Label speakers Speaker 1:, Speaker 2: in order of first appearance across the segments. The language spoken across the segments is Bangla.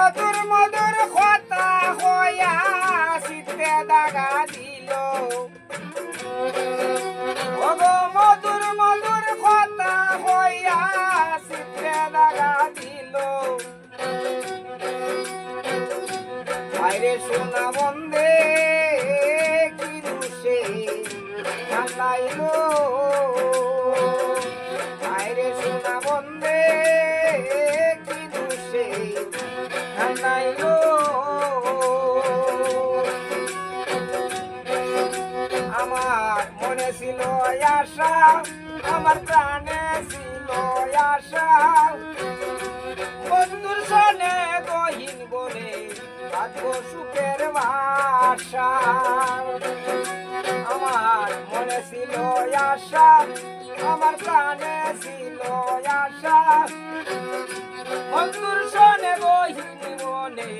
Speaker 1: মধুর মধুর কথা হইয়া শীতে দাগা দিল ওগো মধুর মধুর কথা হইয়া শীতে দাগা দিল আরে সোনা বন্দে কি দুষে কান্দাইলো আরে সোনা বন্দে কি দুষে কান্দাইলো আমার মনে ছিল আশা আমার প্রাণে ছিল আশা বন্ধুর সনে গহীন বলে থাকবো সুখের বাসা আমার মনে ছিল আশা আমার প্রাণে ছিল আশা বন্ধুর সনে গহীন বলে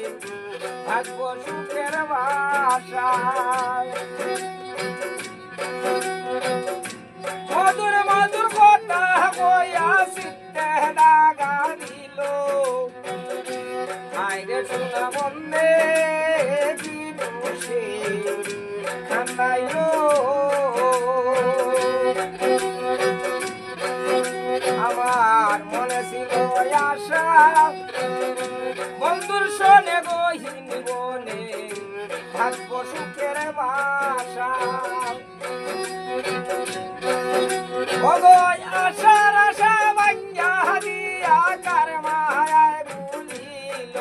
Speaker 1: থাকবো সুখের বাসা মধুর মধুর কথা কইয়া শীতে দাগা দিল আইরে সোনা বন্দে কি দোষে কান্দাইলো আমার মনে ছিল আশা বন্ধুর সনে গহীন বনে থাকবো সুখের বাসা ওগো আশার আশা ভাঙ্গা দিয়া কার মায়ায় ভুলিল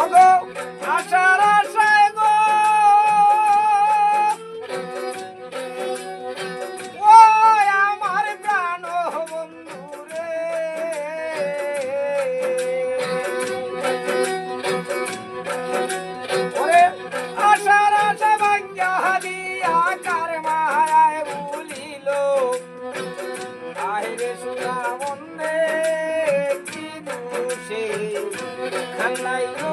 Speaker 1: ওগো আশার আশায় গো ও আমার প্রাণ বন্ধু রে ওরে আশার আশা ভাঙ্গা দিয়া কার মায়ায় ভুলিল আইরে সোনা বন্দে কি দোষে কান্দাইলো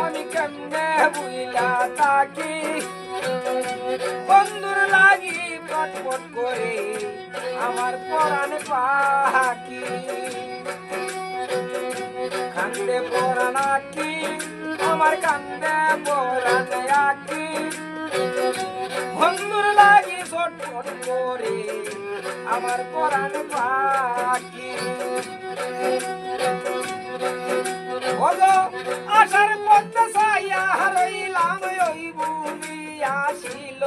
Speaker 1: আমি কেমনে বুইলা তাকি বন্ধুর লাগি পটপট করে আমার পরাণ পাখি কান্দে পরাণ আঁকি আমার কান্দে পরাণ আঁকি বন্ধুর লাগি ছটপট করে আমার পরাণ পাখি ওগো আশার পথে ছায়া রইলাম ওই ভূমি আসিল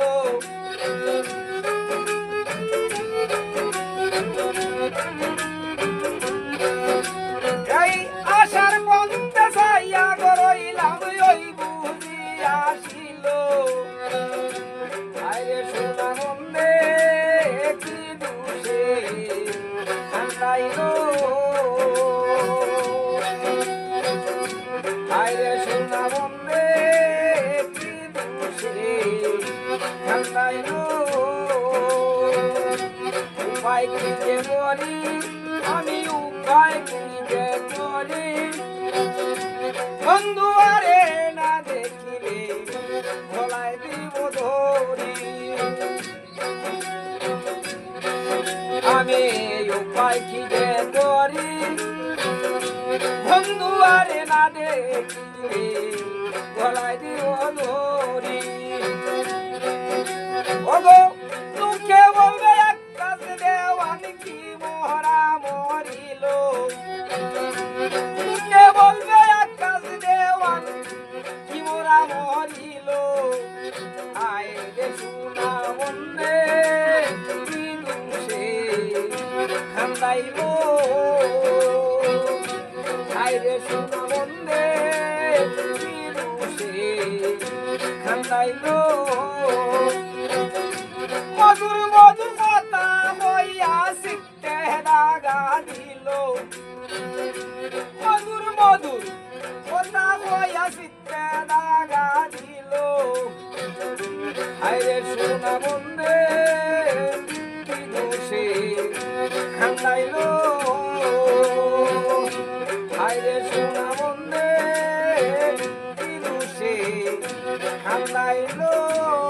Speaker 1: এই আশার পথে ছায়া রইলাম ওই ভূমি আসিল আরে সোনা বন্দে কি দোষে কান্দাইলো আইরে সোনা বন্দে কি দোষে কান্দাইলো উপায় কি যে বলি আমি উপায় কি যে করি বন্ধু আরে না দেখিলে ভোলায় দিব ধরি আমি উপায় কি যে করি বন্ধু আরে না দেখিলে গলায় দিব ধরি ওগো লোকে বলবে এক কাজ দেওয়ান কি মরা মরিল লোকে বলবে এক কাজ দেওয়ান কি মরা মরিল আইরে সোনা বন্দে কি দোষে কান্দাইলো আইরে সোনা বন্দে কি দোষে কান্দাইলো মধুর মধুর কথা হইয়া শীতে দাগা দিল মধুর মধুর কথা হইয়া শীতে দাগা দিল আইরে সোনা বন্দে আল্লাহ এলো